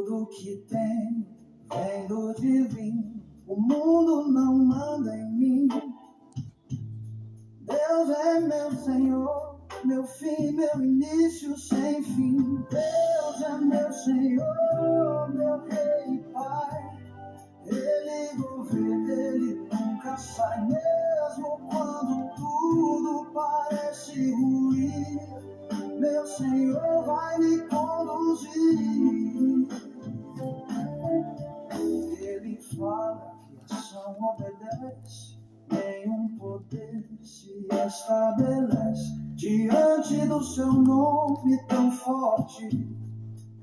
Tudo que tem vem do divino. O mundo não manda em mim. Deus é meu Senhor, meu fim, meu início sem fim. Deus é meu Senhor, meu Rei e Pai. Ele governa, Ele nunca sai, mesmo quando tudo parece ruim. Meu Senhor vai me conduzir. Ele fala que a ação obedece, nenhum poder se estabelece diante do seu nome tão forte.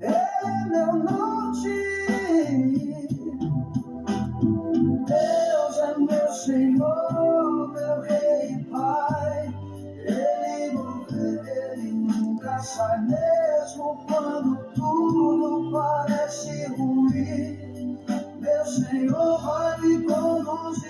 Ele é meu norte. Deus é meu Senhor, meu Rei e Pai. Ele governa, Ele nunca sai, mesmo quando tudo parece ruim. Meu Senhor vai me conduzir.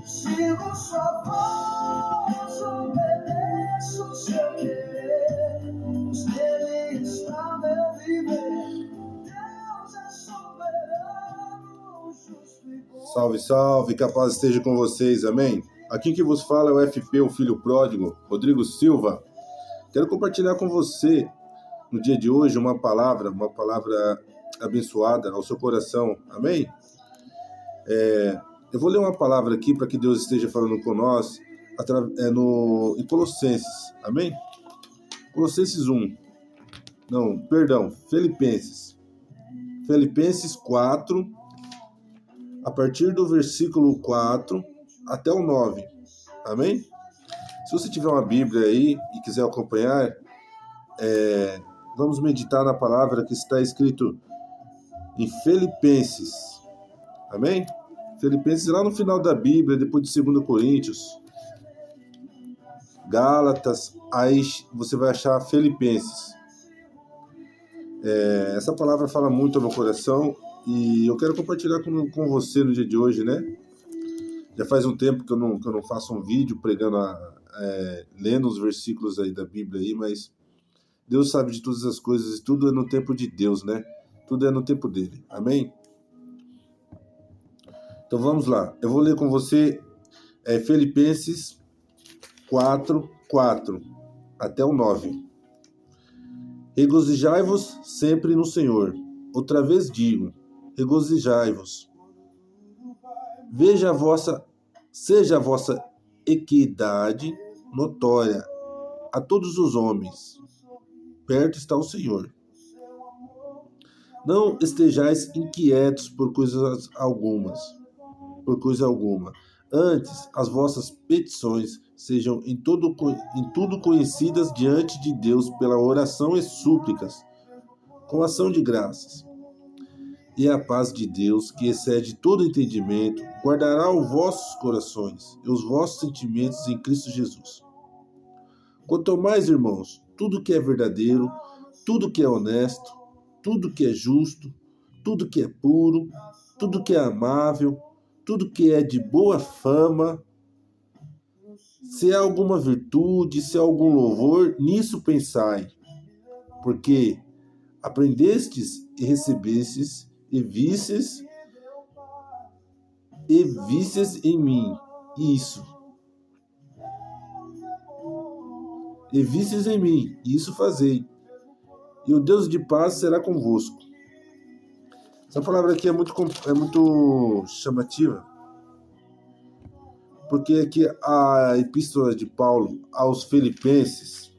Sigo sua voz, obedeço seu querer, pois nele está meu viver. Deus é soberano, justo e bom. Salve, salve, que a paz esteja com vocês, amém? Aqui que vos fala é o FP, o Filho Pródigo, Rodrigo Silva. Quero compartilhar com você, no dia de hoje, uma palavra abençoada ao seu coração, amém? Eu vou ler uma palavra aqui para que Deus esteja falando com nós em Colossenses, amém? Colossenses 1, Filipenses 4, a partir do versículo 4 até o 9, amém? Se você tiver uma Bíblia aí e quiser acompanhar, vamos meditar na palavra que está escrito em Filipenses, amém? Filipenses lá no final da Bíblia, depois de 2 Coríntios, Gálatas, aí você vai achar Filipenses. Essa palavra fala muito ao meu coração e eu quero compartilhar com você no dia de hoje, né? Já faz um tempo que eu não faço um vídeo pregando, lendo os versículos aí da Bíblia aí, mas Deus sabe de todas as coisas e tudo é no tempo de Deus, né? Tudo é no tempo dele, amém? Então vamos lá, eu vou ler com você Filipenses 4 até o 9. Regozijai-vos sempre no Senhor. Outra vez digo, regozijai-vos. Seja a vossa equidade notória a todos os homens. Perto está o Senhor. Não estejais inquietos por coisa alguma. Antes, as vossas petições sejam em tudo conhecidas diante de Deus pela oração e súplicas, com ação de graças. E a paz de Deus, que excede todo entendimento, guardará os vossos corações e os vossos sentimentos em Cristo Jesus. Quanto mais, irmãos, tudo que é verdadeiro, tudo que é honesto, tudo que é justo, tudo que é puro, tudo que é amável, tudo que é de boa fama, se há alguma virtude, se há algum louvor, nisso pensai. Porque aprendestes e recebestes e vistes em mim isso. E vistes em mim, isso fazei. E o Deus de paz será convosco. Essa palavra aqui é muito chamativa, porque aqui a epístola de Paulo aos Filipenses,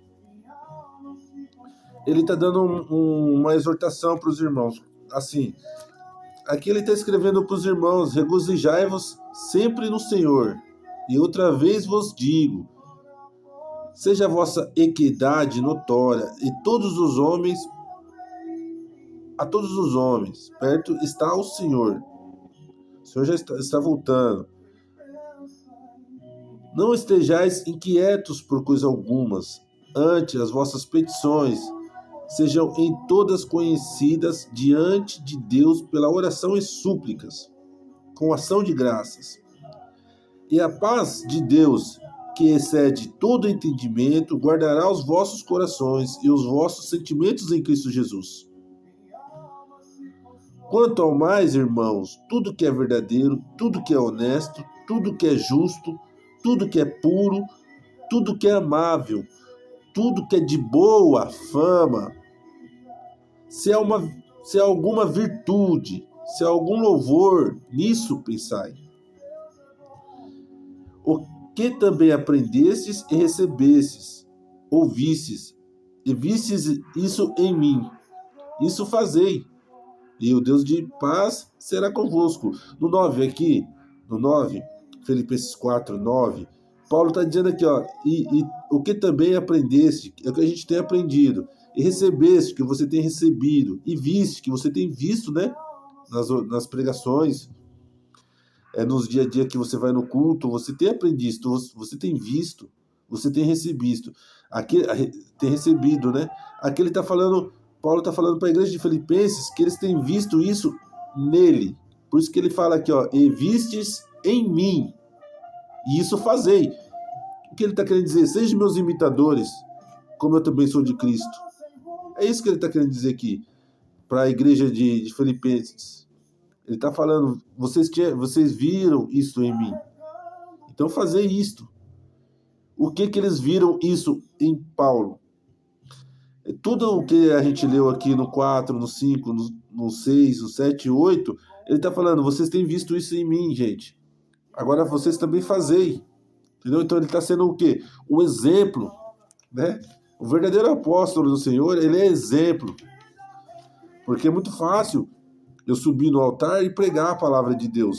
ele está dando uma exortação para os irmãos. Assim, aqui ele está escrevendo para os irmãos: regozijai-vos sempre no Senhor. E outra vez vos digo, seja a vossa equidade notória a todos os homens, perto está o Senhor. O Senhor já está voltando. Não estejais inquietos por coisa algumas, antes as vossas petições sejam em todas conhecidas diante de Deus pela oração e súplicas, com ação de graças. E a paz de Deus, que excede todo entendimento, guardará os vossos corações e os vossos sentimentos em Cristo Jesus. Quanto ao mais, irmãos, tudo que é verdadeiro, tudo que é honesto, tudo que é justo, tudo que é puro, tudo que é amável, tudo que é de boa fama, se há alguma virtude, se há algum louvor, nisso pensai. O que também aprendestes e recebestes, ouvistes, e vistes isso em mim, isso fazei, e o Deus de paz será convosco. No 9 aqui, no 9, Filipenses 4, 9, Paulo está dizendo aqui, ó, e o que também aprendeste, é o que a gente tem aprendido, e recebeste, que você tem recebido, e viste, que você tem visto, né, nas pregações, nos dia a dia que você vai no culto, você tem aprendido, você tem visto, você tem recebido, tem recebido, né? Aqui ele está falando, Paulo está falando para a igreja de Filipenses que eles têm visto isso nele. Por isso que ele fala aqui, ó, e vistes em mim, e isso fazei. O que ele está querendo dizer? Sejam meus imitadores, como eu também sou de Cristo. É isso que ele está querendo dizer aqui, para a igreja de Filipenses. Ele está falando, vocês viram isso em mim, então fazei isto. O que eles viram isso em Paulo? Tudo o que a gente leu aqui no 4, no 5, no 6, no 7 e 8, ele está falando, vocês têm visto isso em mim, gente. Agora vocês também fazei. Entendeu? Então ele está sendo o quê? Um exemplo, né? O verdadeiro apóstolo do Senhor, ele é exemplo. Porque é muito fácil eu subir no altar e pregar a palavra de Deus.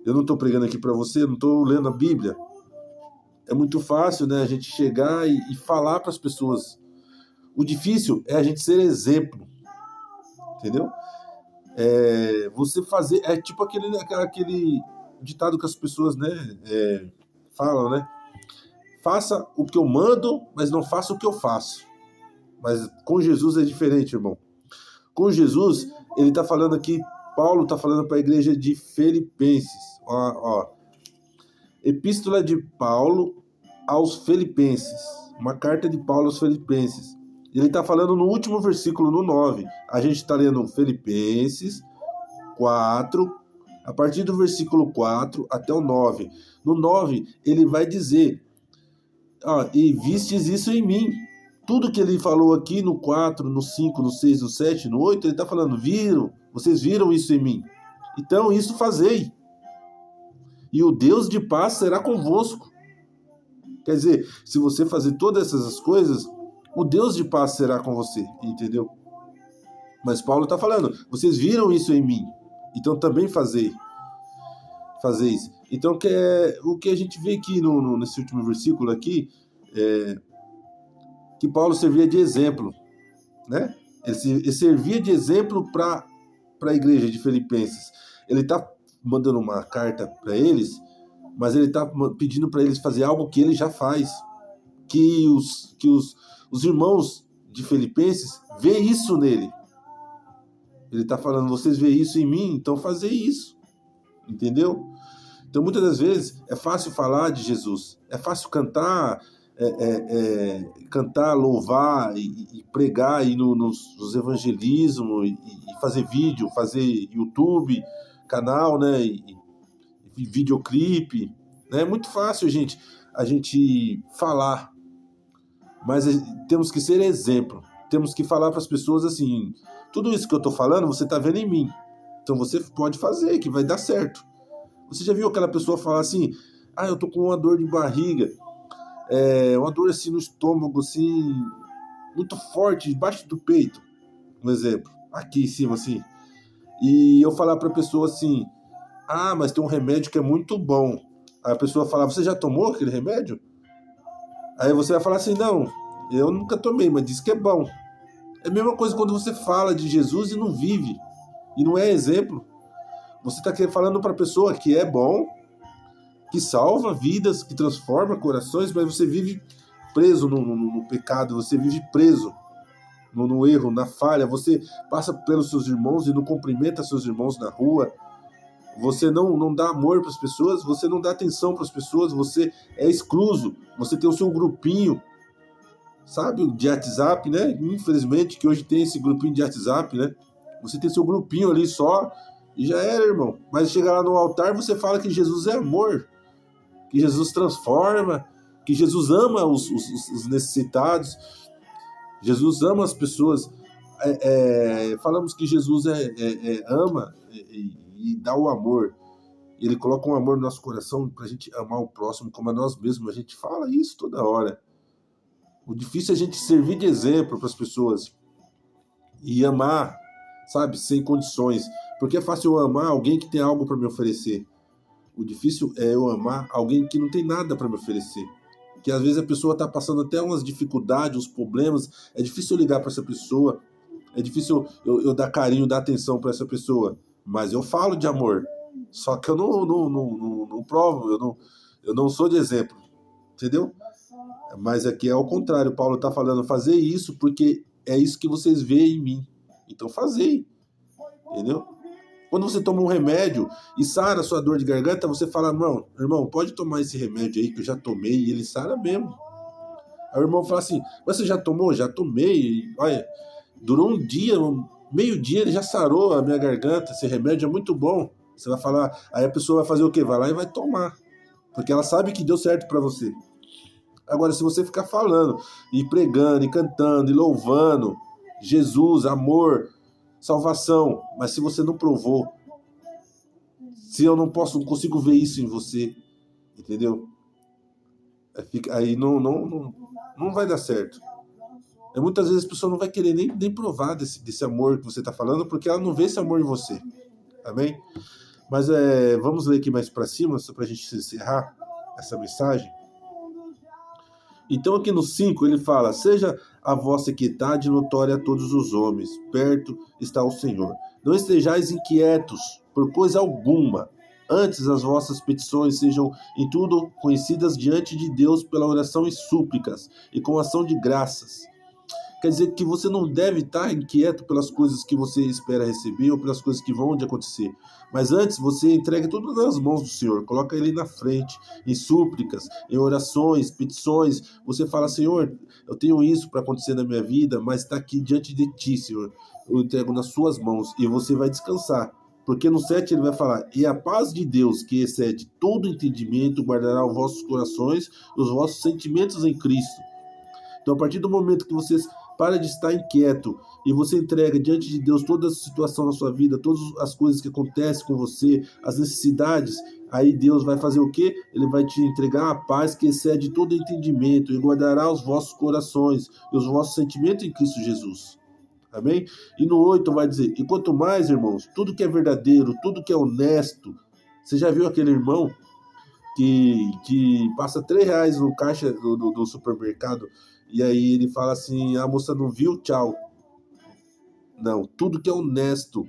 Eu não estou pregando aqui para você, não estou lendo a Bíblia. É muito fácil, né, a gente chegar e falar para as pessoas. O difícil é a gente ser exemplo. Entendeu? Você fazer... É tipo aquele ditado que as pessoas, né, falam, né? Faça o que eu mando, mas não faça o que eu faço. Mas com Jesus é diferente, irmão. Com Jesus, ele está falando aqui, Paulo está falando para a igreja de Filipenses. Ó. Epístola de Paulo aos Filipenses. Uma carta de Paulo aos Filipenses. Ele está falando no último versículo, no 9. A gente está lendo Filipenses 4, a partir do versículo 4 até o 9. No 9, ele vai dizer, e vistes isso em mim. Tudo que ele falou aqui no 4, no 5, no 6, no 7, no 8, ele está falando, vocês viram isso em mim. Então, isso fazei. E o Deus de paz será convosco. Quer dizer, se você fazer todas essas coisas, o Deus de paz será com você, entendeu? Mas Paulo está falando, vocês viram isso em mim, então também fazeis. Então, o que a gente vê aqui nesse último versículo aqui, que Paulo servia de exemplo, né? Ele servia de exemplo para a igreja de Filipenses. Ele está mandando uma carta para eles, mas ele está pedindo para eles fazer algo que ele já faz, que os irmãos de Filipenses vê isso nele. Ele está falando, vocês veem isso em mim, então fazer isso, entendeu? Então muitas das vezes é fácil falar de Jesus, é fácil cantar, cantar, louvar e pregar aí nos evangelismos e fazer vídeo, fazer YouTube, canal, né, e videoclipe, né? É muito fácil, gente, a gente falar, mas temos que ser exemplo, temos que falar para as pessoas assim, tudo isso que eu estou falando, você está vendo em mim, então você pode fazer, que vai dar certo. Você já viu aquela pessoa falar assim, eu tô com uma dor de barriga, uma dor assim no estômago, assim, muito forte, debaixo do peito, um exemplo, aqui em cima, assim, e eu falar para a pessoa assim, mas tem um remédio que é muito bom. Aí a pessoa fala, você já tomou aquele remédio? Aí você vai falar assim, não, eu nunca tomei, mas diz que é bom. É a mesma coisa quando você fala de Jesus e não vive, e não é exemplo. Você está falando para a pessoa que é bom, que salva vidas, que transforma corações, mas você vive preso no pecado, você vive preso no erro, na falha, você passa pelos seus irmãos e não cumprimenta seus irmãos na rua, você não dá amor para as pessoas, você não dá atenção para as pessoas, você é excluso, você tem o seu grupinho, sabe, de WhatsApp, né? Infelizmente que hoje tem esse grupinho de WhatsApp, né? Você tem seu grupinho ali só e já era, irmão. Mas chega lá no altar, você fala que Jesus é amor, que Jesus transforma, que Jesus ama os necessitados, Jesus ama as pessoas. Falamos que Jesus ama e dá o amor. Ele coloca um amor no nosso coração para a gente amar o próximo como a nós mesmos. A gente fala isso toda hora. O difícil é a gente servir de exemplo para as pessoas e amar, sabe, sem condições. Porque é fácil eu amar alguém que tem algo para me oferecer. O difícil é eu amar alguém que não tem nada para me oferecer. Que às vezes a pessoa está passando até umas dificuldades, uns problemas. É difícil eu ligar para essa pessoa. É difícil eu dar carinho, dar atenção para essa pessoa. Mas eu falo de amor. Só que eu não provo, eu não sou de exemplo. Entendeu? Mas aqui é ao contrário. Paulo está falando, fazer isso porque é isso que vocês veem em mim. Então fazei. Entendeu? Quando você toma um remédio e sara a sua dor de garganta, você fala, irmão, pode tomar esse remédio aí que eu já tomei e ele sara mesmo. Aí o irmão fala assim, mas você já tomou? Já tomei. Olha, durou um dia, meio-dia ele já sarou a minha garganta, esse remédio é muito bom. Você vai falar, aí a pessoa vai fazer o quê? Vai lá e vai tomar. Porque ela sabe que deu certo para você. Agora, se você ficar falando, e pregando, e cantando, e louvando Jesus, amor, salvação, mas se você não provou, se eu não consigo ver isso em você, entendeu? Aí não vai dar certo. Muitas vezes a pessoa não vai querer nem provar desse amor que você está falando, porque ela não vê esse amor em você. Amém? Mas vamos ler aqui mais para cima, só para a gente encerrar essa mensagem. Então aqui no 5 ele fala, seja a vossa equidade notória a todos os homens, perto está o Senhor. Não estejais inquietos por coisa alguma, antes as vossas petições sejam em tudo conhecidas diante de Deus pela oração e súplicas, e com ação de graças. Quer dizer que você não deve estar inquieto pelas coisas que você espera receber ou pelas coisas que vão de acontecer. Mas antes você entrega tudo nas mãos do Senhor, coloca Ele na frente, em súplicas, em orações, petições. Você fala, Senhor, eu tenho isso para acontecer na minha vida, mas está aqui diante de Ti, Senhor. Eu entrego nas Suas mãos e você vai descansar. Porque no 7 ele vai falar, e a paz de Deus, que excede todo entendimento, guardará os vossos corações e os vossos sentimentos em Cristo. Então, a partir do momento que vocês para de estar inquieto e você entrega diante de Deus toda a situação na sua vida, todas as coisas que acontecem com você, as necessidades, aí Deus vai fazer o quê? Ele vai te entregar a paz que excede todo entendimento e guardará os vossos corações e os vossos sentimentos em Cristo Jesus. Amém? E no 8 vai dizer, e quanto mais, irmãos, tudo que é verdadeiro, tudo que é honesto. Você já viu aquele irmão que passa R$3 no caixa do supermercado e aí ele fala assim, a moça não viu, tchau. Não, tudo que é honesto.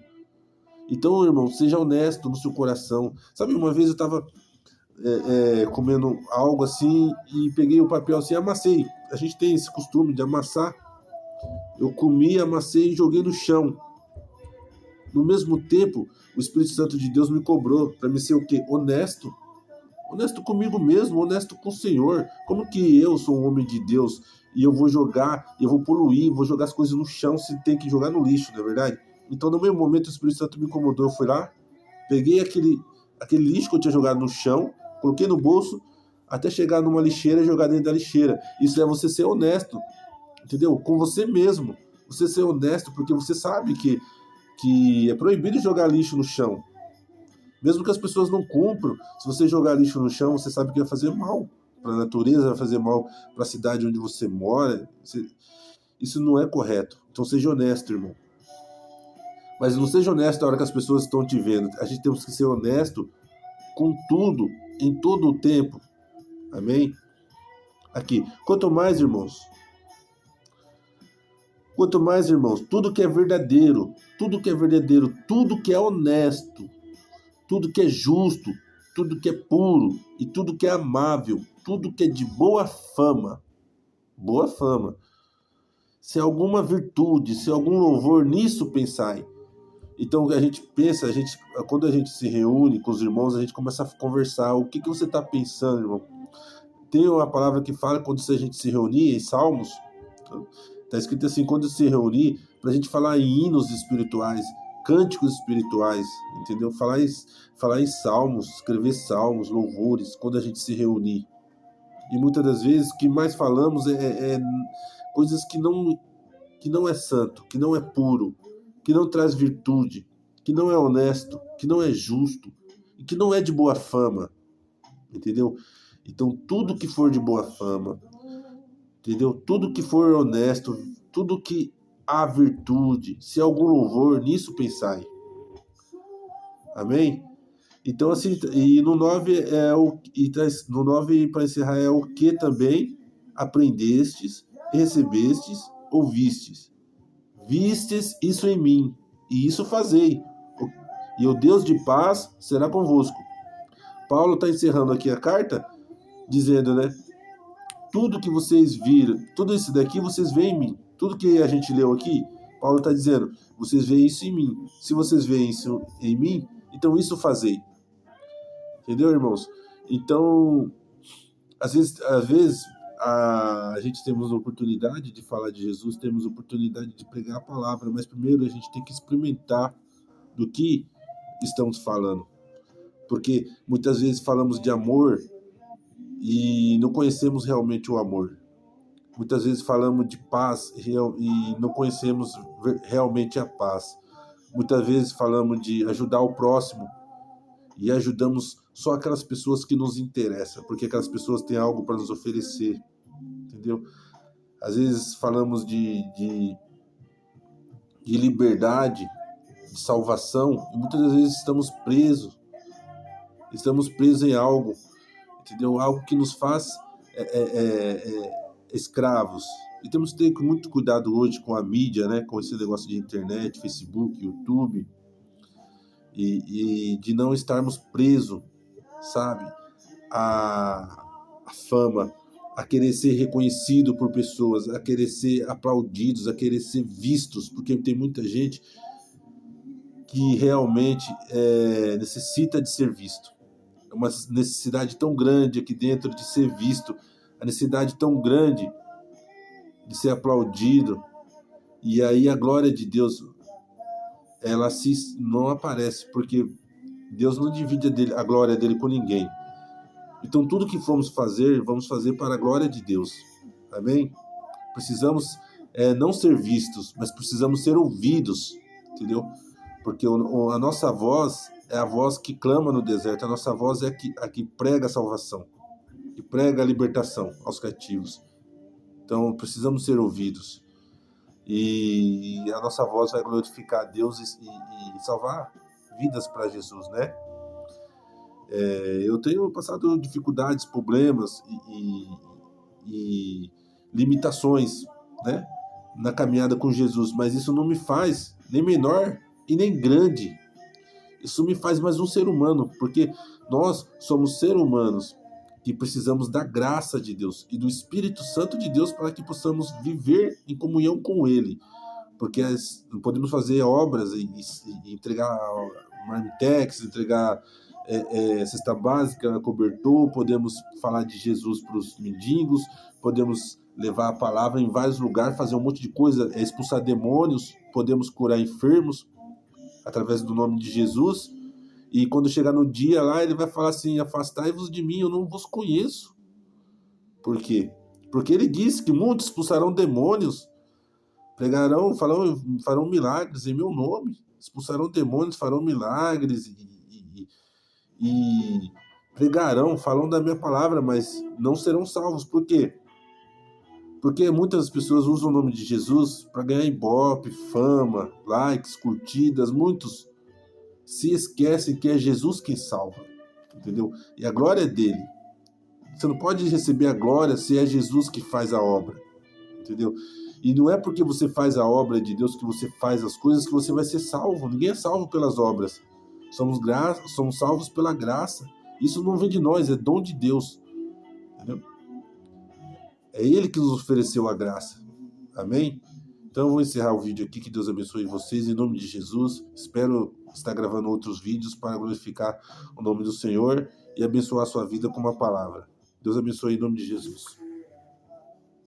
Então, irmão, seja honesto no seu coração. Sabe, uma vez eu estava comendo algo assim e peguei o papel assim, amassei. A gente tem esse costume de amassar. Eu comi, amassei e joguei no chão. No mesmo tempo, o Espírito Santo de Deus me cobrou para me ser o quê? Honesto. Honesto comigo mesmo, honesto com o Senhor. Como que eu sou um homem de Deus e eu vou jogar, eu vou poluir, vou jogar as coisas no chão se tem que jogar no lixo, não é verdade? Então, no mesmo momento, o Espírito Santo me incomodou. Eu fui lá, peguei aquele lixo que eu tinha jogado no chão, coloquei no bolso, até chegar numa lixeira e jogar dentro da lixeira. Isso é você ser honesto, entendeu? Com você mesmo. Você ser honesto, porque você sabe que é proibido jogar lixo no chão. Mesmo que as pessoas não cumpram, se você jogar lixo no chão, você sabe que vai fazer mal para a natureza, vai fazer mal para a cidade onde você mora. Isso não é correto. Então seja honesto, irmão. Mas não seja honesto na hora que as pessoas estão te vendo. A gente temos que ser honesto com tudo, em todo o tempo. Amém? Aqui. Quanto mais, irmãos, tudo que é verdadeiro, tudo que é honesto, tudo que é justo, tudo que é puro e tudo que é amável, tudo que é de boa fama. Se alguma virtude, se algum louvor, nisso pensai. Então a gente pensa, quando a gente se reúne com os irmãos, a gente começa a conversar. O que você está pensando, irmão? Tem uma palavra que fala quando a gente se reunir em Salmos, está escrito assim, quando se reunir, para a gente falar em hinos espirituais, cânticos espirituais, entendeu? Falar em salmos, escrever salmos, louvores, quando a gente se reunir. E muitas das vezes o que mais falamos é coisas que não é santo, que não é puro, que não traz virtude, que não é honesto, que não é justo e que não é de boa fama, entendeu? Então tudo que for de boa fama, entendeu? Tudo que for honesto, tudo que há virtude, se há algum louvor, nisso pensai. Amém? Então assim, e no 9 no 9 para encerrar é o que também aprendestes, recebestes, ouvistes. Vistes isso em mim, e isso fazei, e o Deus de paz será convosco. Paulo está encerrando aqui a carta, dizendo, né? Tudo que vocês viram, tudo isso daqui vocês veem em mim. Tudo que a gente leu aqui, Paulo está dizendo, vocês veem isso em mim. Se vocês veem isso em mim, então isso fazei. Entendeu, irmãos? Então, às vezes a gente temos a oportunidade de falar de Jesus, temos a oportunidade de pregar a palavra, mas primeiro a gente tem que experimentar do que estamos falando. Porque muitas vezes falamos de amor e não conhecemos realmente o amor. Muitas vezes falamos de paz e não conhecemos realmente a paz. Muitas vezes falamos de ajudar o próximo e ajudamos só aquelas pessoas que nos interessam, porque aquelas pessoas têm algo para nos oferecer, entendeu? Às vezes falamos de liberdade, de salvação, e muitas das vezes estamos presos em algo, entendeu? Algo que nos faz escravos. E temos que ter muito cuidado hoje com a mídia, né? Com esse negócio de internet, Facebook, YouTube, e de não estarmos presos, sabe, a fama, a querer ser reconhecido por pessoas, a querer ser aplaudidos, a querer ser vistos, porque tem muita gente que realmente necessita de ser visto. É uma necessidade tão grande aqui dentro de ser visto, a necessidade tão grande de ser aplaudido, e aí a glória de Deus ela não aparece, porque Deus não divide a glória dele com ninguém. Então tudo que vamos fazer para a glória de Deus. Amém? Precisamos não ser vistos, mas precisamos ser ouvidos, entendeu? Porque a nossa voz é a voz que clama no deserto, a nossa voz é a que prega a salvação, que prega a libertação aos cativos. Então precisamos ser ouvidos. E a nossa voz vai glorificar a Deus e salvar vidas para Jesus, né? Eu tenho passado dificuldades, problemas e limitações, né, na caminhada com Jesus, mas isso não me faz nem menor e nem grande. Isso me faz mais um ser humano, porque nós somos seres humanos que precisamos da graça de Deus e do Espírito Santo de Deus para que possamos viver em comunhão com Ele. Porque podemos fazer obras e entregar marmitex, entregar cesta básica, cobertor, podemos falar de Jesus para os mendigos, podemos levar a palavra em vários lugares, fazer um monte de coisa, expulsar demônios, podemos curar enfermos através do nome de Jesus. E quando chegar no dia lá, ele vai falar assim, afastai-vos de mim, eu não vos conheço. Por quê? Porque ele disse que muitos expulsarão demônios, farão milagres em meu nome, expulsarão demônios, farão milagres e pregarão, falam da minha palavra, mas não serão salvos. Por quê? Porque muitas pessoas usam o nome de Jesus para ganhar ibope, fama, likes, curtidas. Muitos se esquecem que é Jesus quem salva, entendeu? E a glória é dele. Você não pode receber a glória se é Jesus que faz a obra, entendeu? E não é porque você faz a obra de Deus, que você faz as coisas, que você vai ser salvo. Ninguém é salvo pelas obras. Somos salvos pela graça. Isso não vem de nós, é dom de Deus, entendeu? É Ele que nos ofereceu a graça. Amém? Então eu vou encerrar o vídeo aqui, que Deus abençoe vocês, em nome de Jesus. Espero estar gravando outros vídeos para glorificar o nome do Senhor e abençoar a sua vida com uma palavra. Deus abençoe em nome de Jesus.